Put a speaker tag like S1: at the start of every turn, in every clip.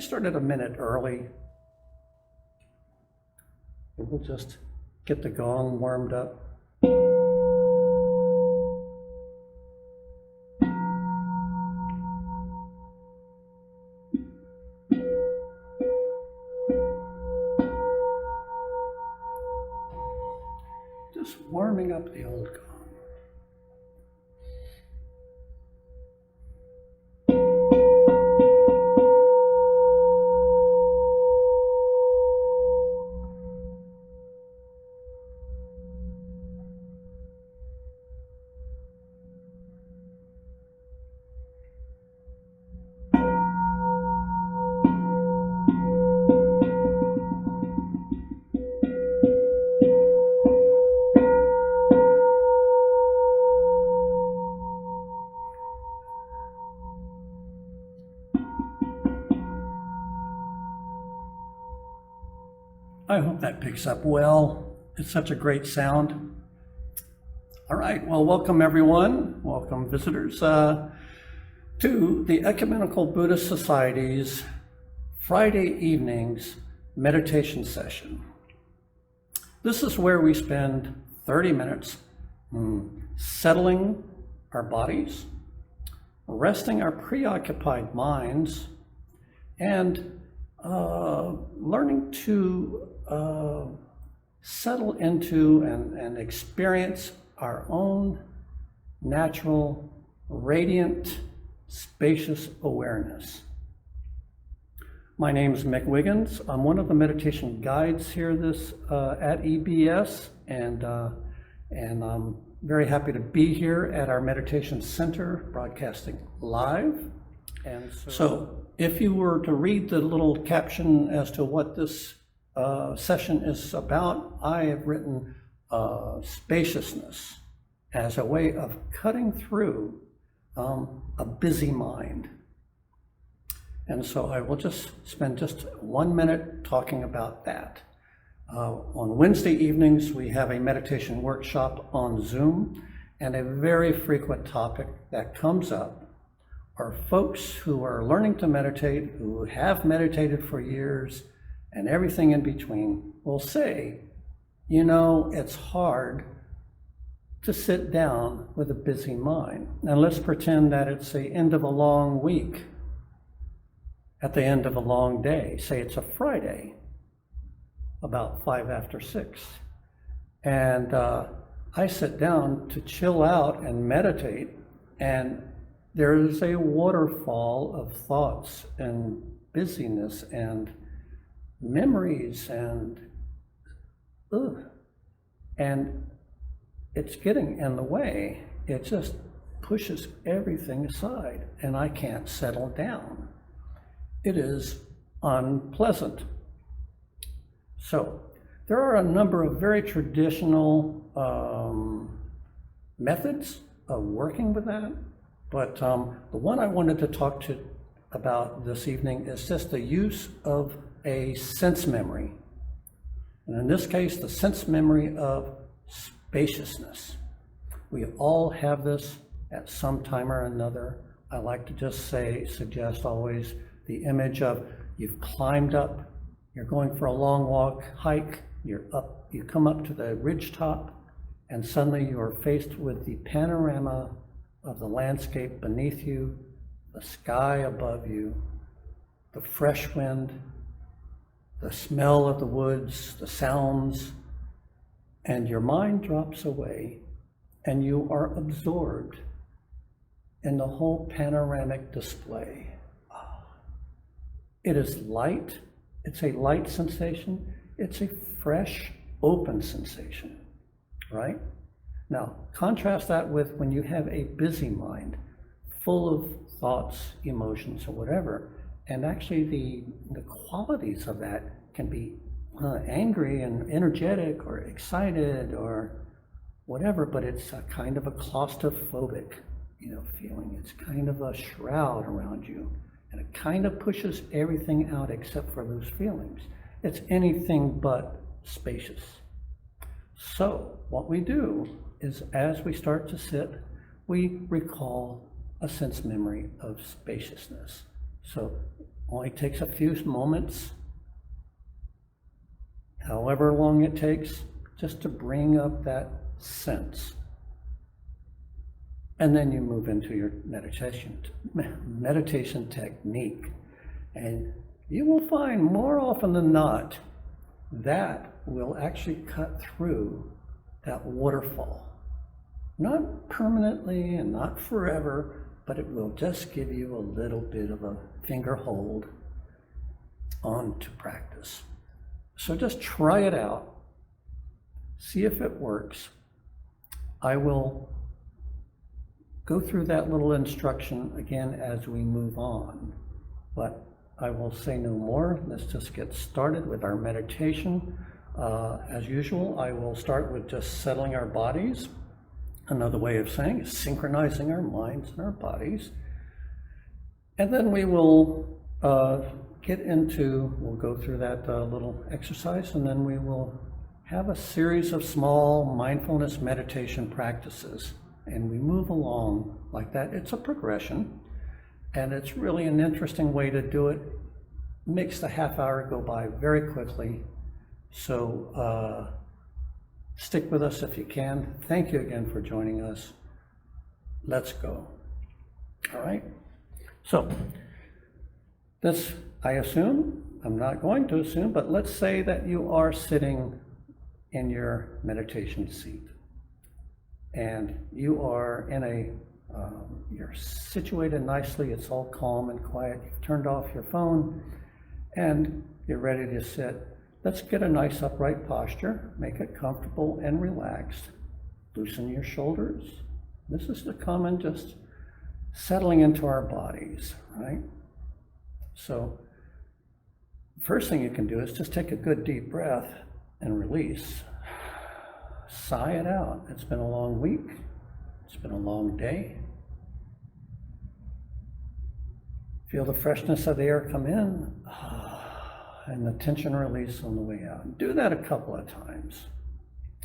S1: started a minute early. We'll just get the gong warmed up. Just warming up the old gong. I hope that picks up well. It's such a great sound. All right, well, welcome everyone. Welcome visitors to the Ecumenical Buddhist Society's Friday evenings meditation session. This is where we spend 30 minutes settling our bodies, resting our preoccupied minds, and learning to settle into and experience our own natural, radiant, spacious awareness. My name is Mick Wiggins. I'm one of the meditation guides here at EBS, and I'm very happy to be here at our meditation center, broadcasting live. And so if you were to read the little caption as to what this session is about, I have written spaciousness as a way of cutting through a busy mind. And so I will just spend just 1 minute talking about that. On Wednesday evenings, we have a meditation workshop on Zoom, and a very frequent topic that comes up are folks who are learning to meditate, who have meditated for years, and everything in between will say, you know, it's hard to sit down with a busy mind. And let's pretend that it's the end of a long week, at the end of a long day. Say it's a Friday, about 5 after 6. And I sit down to chill out and meditate, and there is a waterfall of thoughts and busyness and memories and it's getting in the way. It just pushes everything aside, and I can't settle down. It is unpleasant. So there are a number of very traditional methods of working with that, but the one I wanted to talk about this evening is just the use of a sense memory. And in this case, the sense memory of spaciousness. We all have this at some time or another. I like to just suggest always the image of you've climbed up, you're going for a long walk, hike, you're up, you come up to the ridge top, and suddenly you are faced with the panorama of the landscape beneath you, the sky above you, the fresh wind, the smell of the woods, the sounds, and your mind drops away and you are absorbed in the whole panoramic display. It is light, it's a light sensation, it's a fresh, open sensation, right? Now, contrast that with when you have a busy mind, full of thoughts, emotions, or whatever, and actually the qualities of that can be angry and energetic or excited or whatever, but it's a kind of a claustrophobic, feeling. It's kind of a shroud around you, and it kind of pushes everything out except for those feelings. It's anything but spacious. So what we do is, as we start to sit, we recall a sense memory of spaciousness. So Only takes a few moments, however long it takes, just to bring up that sense. And then you move into your meditation technique. And you will find more often than not, that will actually cut through that waterfall. Not permanently and not forever, but it will just give you a little bit of a finger hold on to practice. So just try it out. See if it works. I will go through that little instruction again as we move on, but I will say no more. Let's just get started with our meditation. As usual, I will start with just settling our bodies. Another way of saying is synchronizing our minds and our bodies. And then we will we'll go through that little exercise, and then we will have a series of small mindfulness meditation practices. And we move along like that. It's a progression, and it's really an interesting way to do it. Makes the half hour go by very quickly. So stick with us if you can. Thank you again for joining us. Let's go. All right. So this, I assume, I'm not going to assume, but let's say that you are sitting in your meditation seat. And you are you're situated nicely, it's all calm and quiet, you've turned off your phone, and you're ready to sit. Let's get a nice upright posture, make it comfortable and relaxed. Loosen your shoulders. This is to come and just settling into our bodies, right? So, first thing you can do is just take a good deep breath and release. Sigh it out. It's been a long week. It's been a long day. Feel the freshness of the air come in and the tension release on the way out. Do that a couple of times.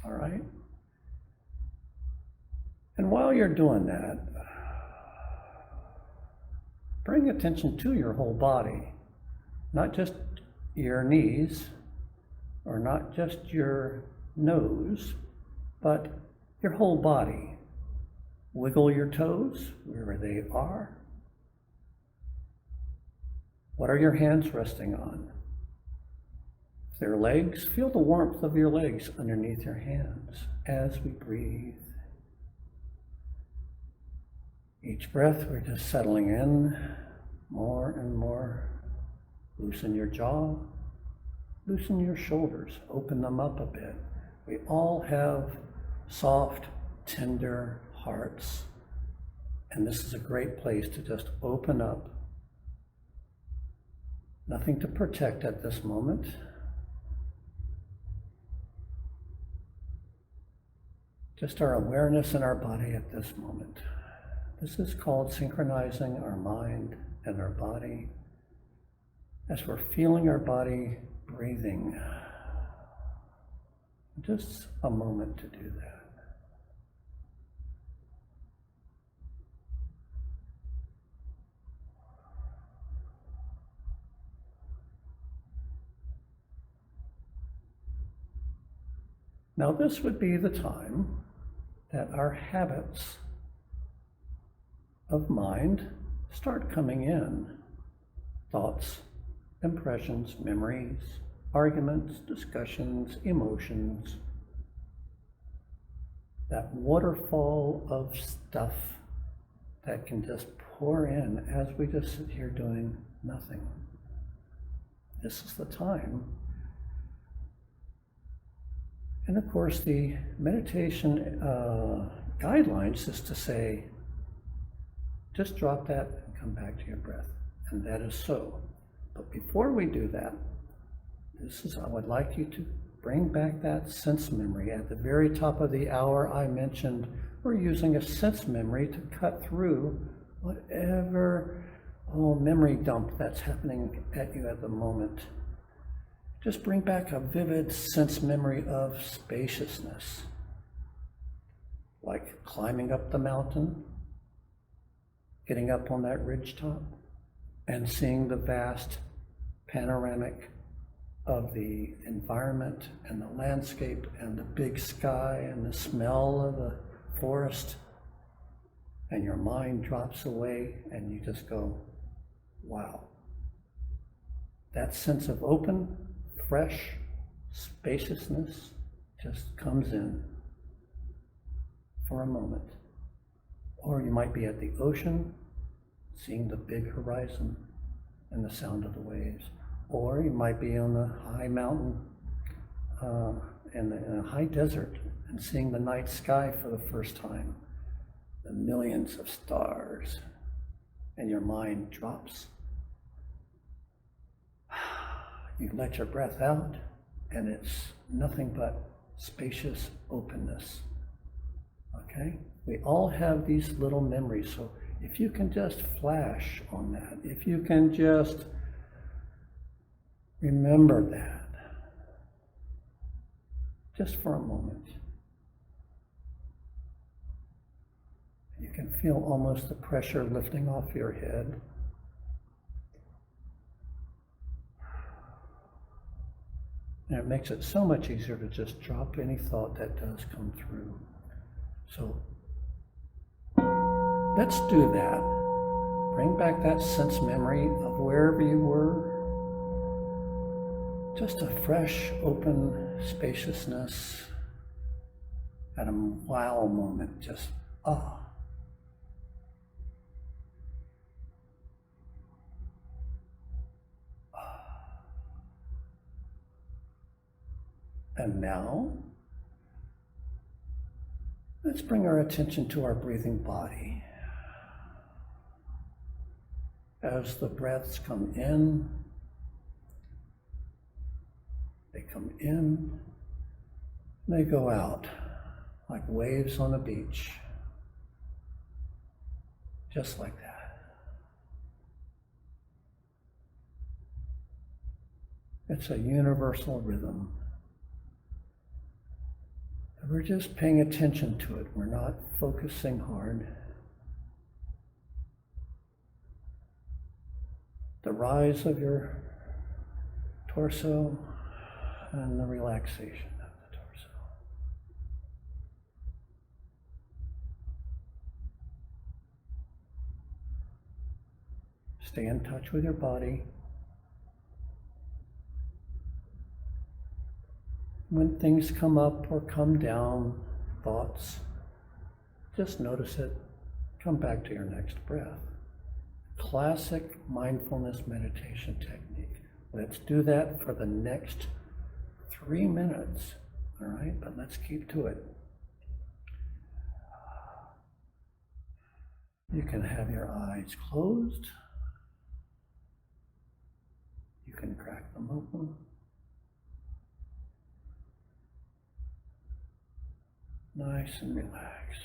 S1: All right? And while you're doing that, bring attention to your whole body, not just your knees or not just your nose, but your whole body. Wiggle your toes wherever they are. What are your hands resting on? If they're legs, feel the warmth of your legs underneath your hands as we breathe. Each breath, we're just settling in more and more. Loosen your jaw, loosen your shoulders, open them up a bit. We all have soft, tender hearts, and this is a great place to just open up. Nothing to protect at this moment. Just our awareness in our body at this moment. This is called synchronizing our mind and our body as we're feeling our body breathing. Just a moment to do that. Now this would be the time that our habits of mind start coming in. Thoughts, impressions, memories, arguments, discussions, emotions. That waterfall of stuff that can just pour in as we just sit here doing nothing. This is the time. And of course, the meditation guidelines is to say, just drop that and come back to your breath. And that is so. But before we do that, I would like you to bring back that sense memory. At the very top of the hour, I mentioned we're using a sense memory to cut through whatever memory dump that's happening at you at the moment. Just bring back a vivid sense memory of spaciousness, like climbing up the mountain, getting up on that ridgetop, and seeing the vast panoramic of the environment and the landscape and the big sky and the smell of the forest, and your mind drops away and you just go, wow. That sense of open, fresh spaciousness just comes in for a moment. Or you might be at the ocean, seeing the big horizon and the sound of the waves. Or you might be on the high mountain in a high desert and seeing the night sky for the first time, the millions of stars, and your mind drops. You let your breath out, and it's nothing but spacious openness. Okay? We all have these little memories, so if you can just flash on that, if you can just remember that, just for a moment, you can feel almost the pressure lifting off your head. And it makes it so much easier to just drop any thought that does come through. So let's do that. Bring back that sense memory of wherever you were. Just a fresh, open spaciousness at a wow moment. Just, ah. And now, let's bring our attention to our breathing body. As the breaths come in, they come in, they go out like waves on a beach, just like that. It's a universal rhythm. We're just paying attention to it. We're not focusing hard. The rise of your torso and the relaxation of the torso. Stay in touch with your body. When things come up or come down, thoughts, just notice it. Come back to your next breath. Classic mindfulness meditation technique. Let's do that for the next 3 minutes, all right? But let's keep to it. You can have your eyes closed. You can crack them open. Nice and relaxed.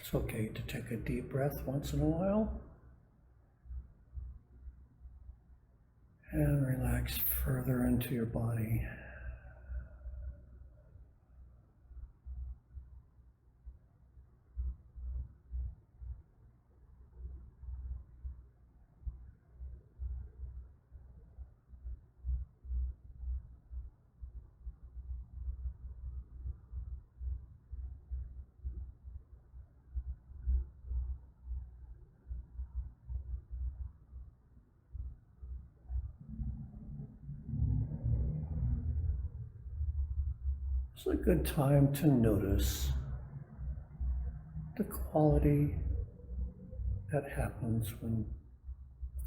S1: It's okay to take a deep breath once in a while. relax further into your body. It's a good time to notice the quality that happens when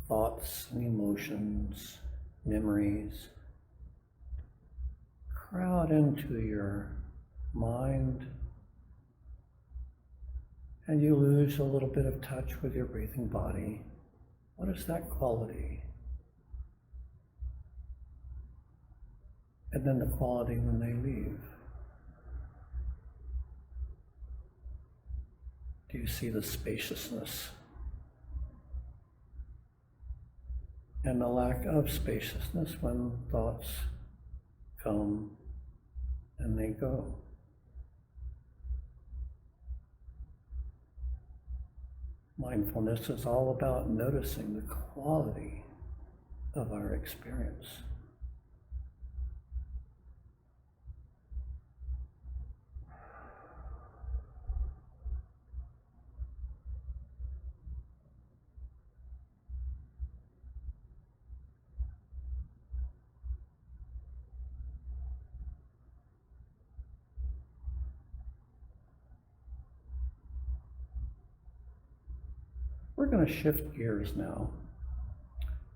S1: thoughts and emotions, memories crowd into your mind and you lose a little bit of touch with your breathing body. What is that quality? And then the quality when they leave. Do you see the spaciousness and the lack of spaciousness when thoughts come and they go? Mindfulness is all about noticing the quality of our experience. We're going to shift gears now.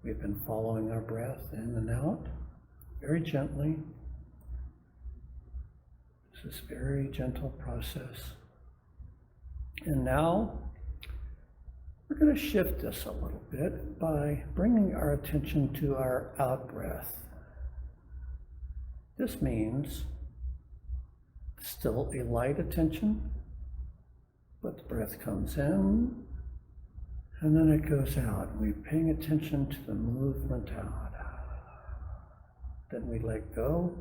S1: We've been following our breath in and out very gently. This is a very gentle process. And now we're going to shift this a little bit by bringing our attention to our out breath. This means still a light attention, but the breath comes in and then it goes out. We're paying attention to the movement out. Then we let go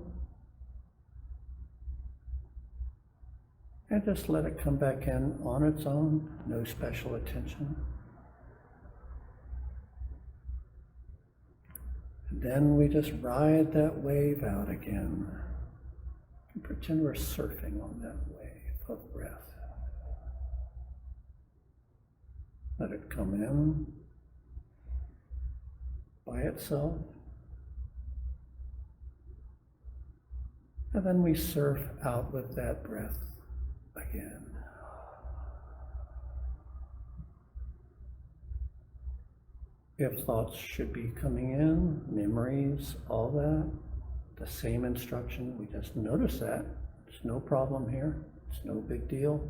S1: and just let it come back in on its own, no special attention. And then we just ride that wave out again and pretend we're surfing on that wave of breath. Let it come in by itself. And then we surf out with that breath again. If thoughts should be coming in, memories, all that, the same instruction, we just notice that. There's no problem here. It's no big deal.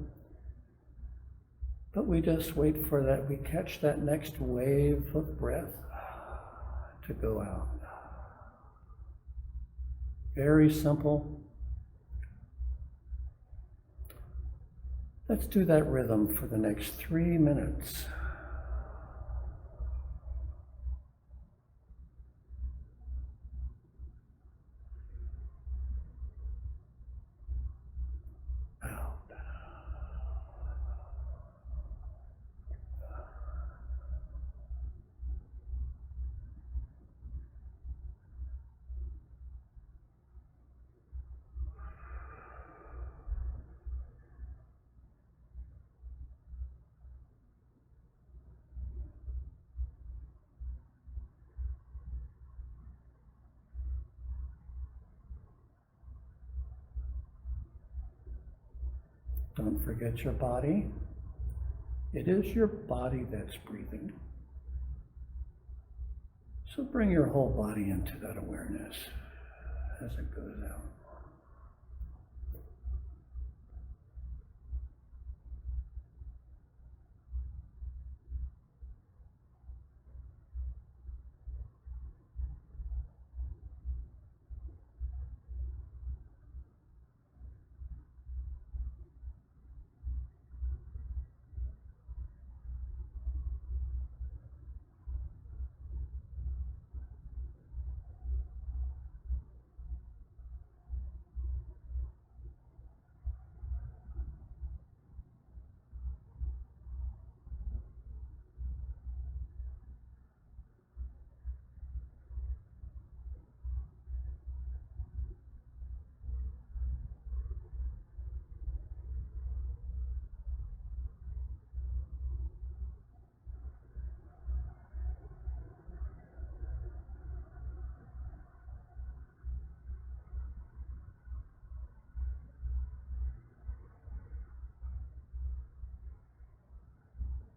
S1: But we just wait for that, we catch that next wave of breath to go out. Very simple. Let's do that rhythm for the next 3 minutes. Don't forget your body. It is your body that's breathing. So bring your whole body into that awareness as it goes out.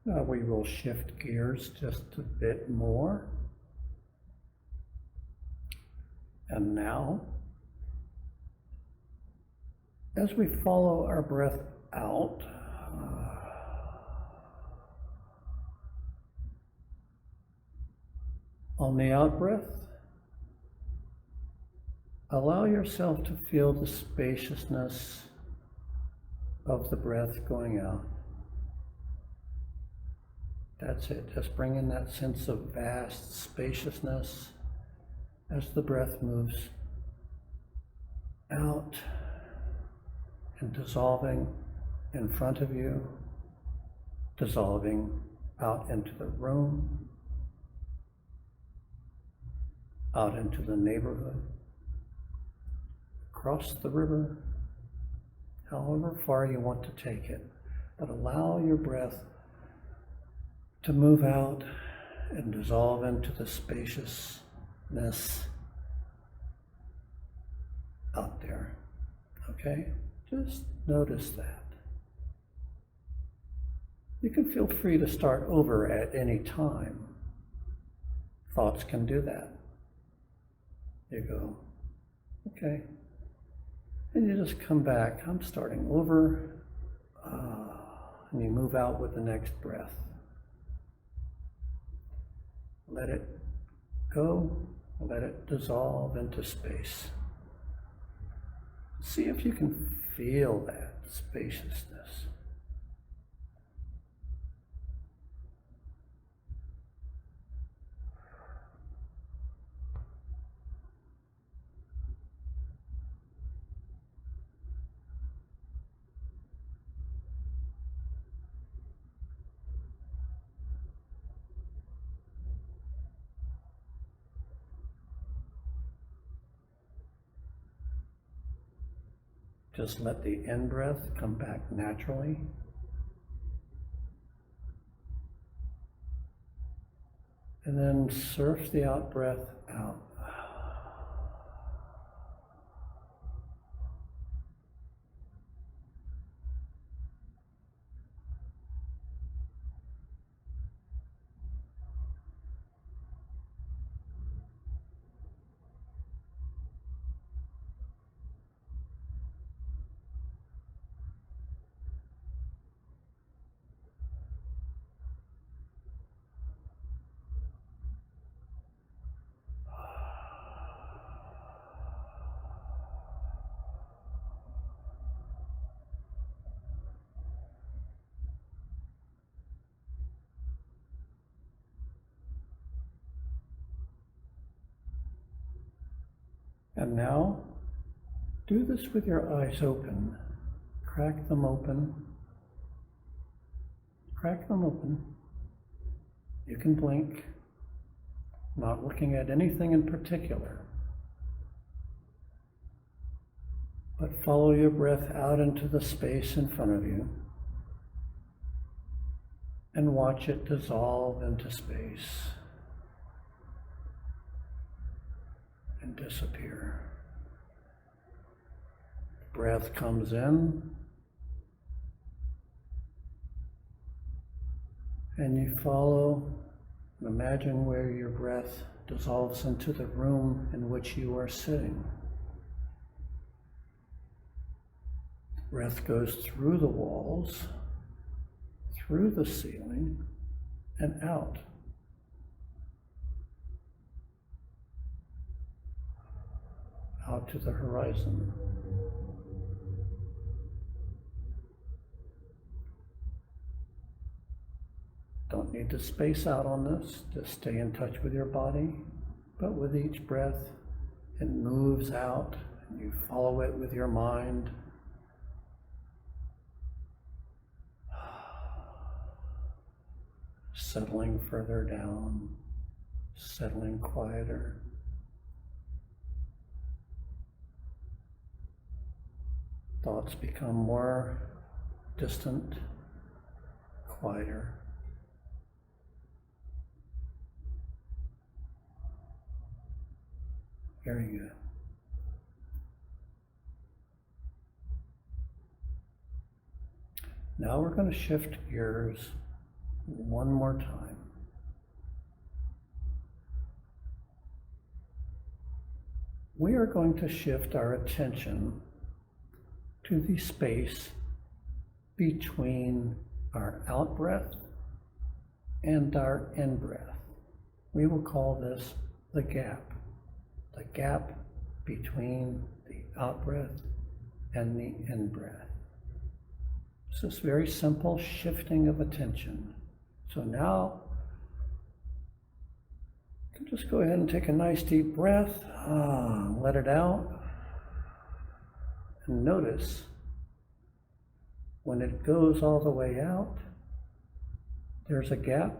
S1: Now we will shift gears just a bit more. And now, as we follow our breath out, on the out breath, allow yourself to feel the spaciousness of the breath going out. That's it. Just bring in that sense of vast spaciousness as the breath moves out and dissolving in front of you, dissolving out into the room, out into the neighborhood, across the river, however far you want to take it. But allow your breath to move out and dissolve into the spaciousness out there. Okay? Just notice that. You can feel free to start over at any time. Thoughts can do that. You go, okay. And you just come back. I'm starting over. And you move out with the next breath. Let it go. Let it dissolve into space. See if you can feel that spaciousness. Just let the in-breath come back naturally. And then surf the out-breath out. And now, do this with your eyes open. Crack them open. Crack them open. You can blink, not looking at anything in particular. But follow your breath out into the space in front of you and watch it dissolve into space and disappear. Breath comes in and you follow and imagine where your breath dissolves into the room in which you are sitting. Breath goes through the walls, through the ceiling, and out. Out to the horizon. Don't need to space out on this, just stay in touch with your body, but with each breath, it moves out, and you follow it with your mind. Settling further down, settling quieter. Thoughts become more distant, quieter. Very good. Now we're going to shift gears One more time. We are going to shift our attention to the space between our out-breath and our in-breath. We will call this the gap between the out-breath and the in-breath. It's this very simple shifting of attention. So now, you can just go ahead and take a nice deep breath, let it out, and notice when it goes all the way out, there's a gap,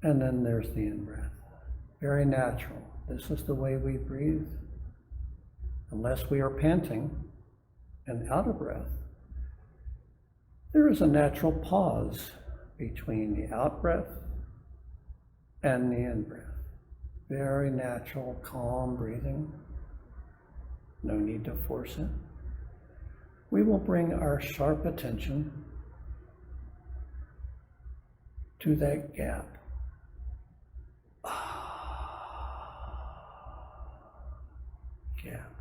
S1: and then there's the in-breath. Very natural. This is the way we breathe. Unless we are panting and out of breath, there is a natural pause between the out-breath and the in-breath. Very natural, calm breathing. No need to force it. We will bring our sharp attention to that gap. Gap.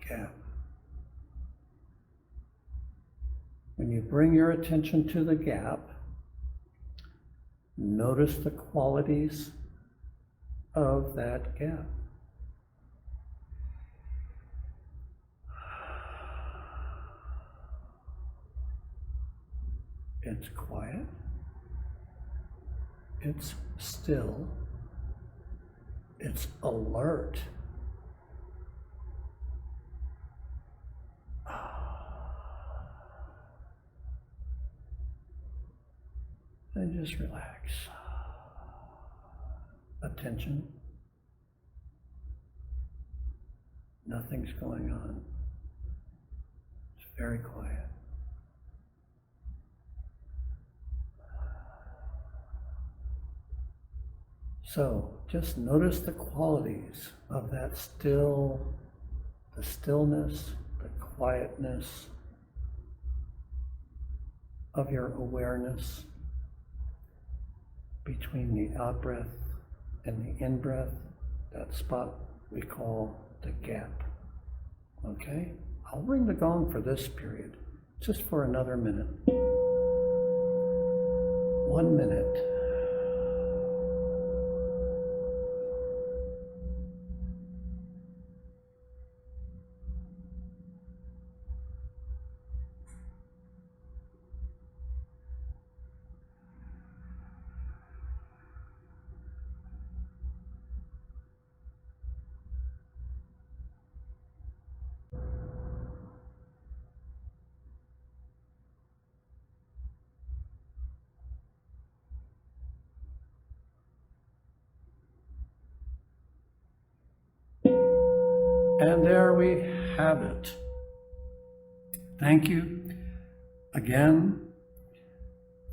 S1: Gap. When you bring your attention to the gap, notice the qualities of that gap. It's quiet. It's still. It's alert. And just relax. Attention. Nothing's going on. It's very quiet. So just notice the qualities of that still, the stillness, the quietness of your awareness between the out-breath and the in-breath, that spot we call the gap. Okay? I'll ring the gong for this period, just for another minute. 1 minute. And there we have it. Thank you again.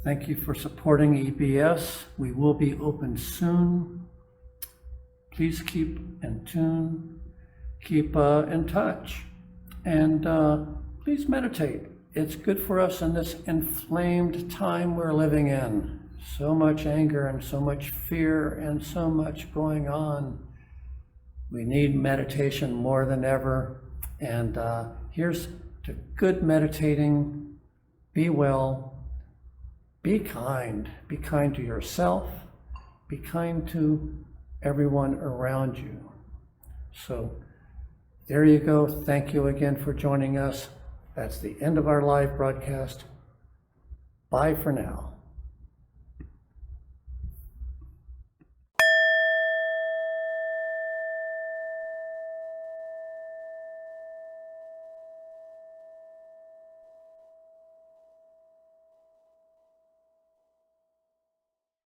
S1: Thank you for supporting EBS. We will be open soon. Please keep in tune, keep in touch, and please meditate. It's good for us in this inflamed time we're living in. So much anger and so much fear and so much going on. We need meditation more than ever. And here's to good meditating. Be well. Be kind. Be kind to yourself. Be kind to everyone around you. So there you go. Thank you again for joining us. That's the end of our live broadcast. Bye for now.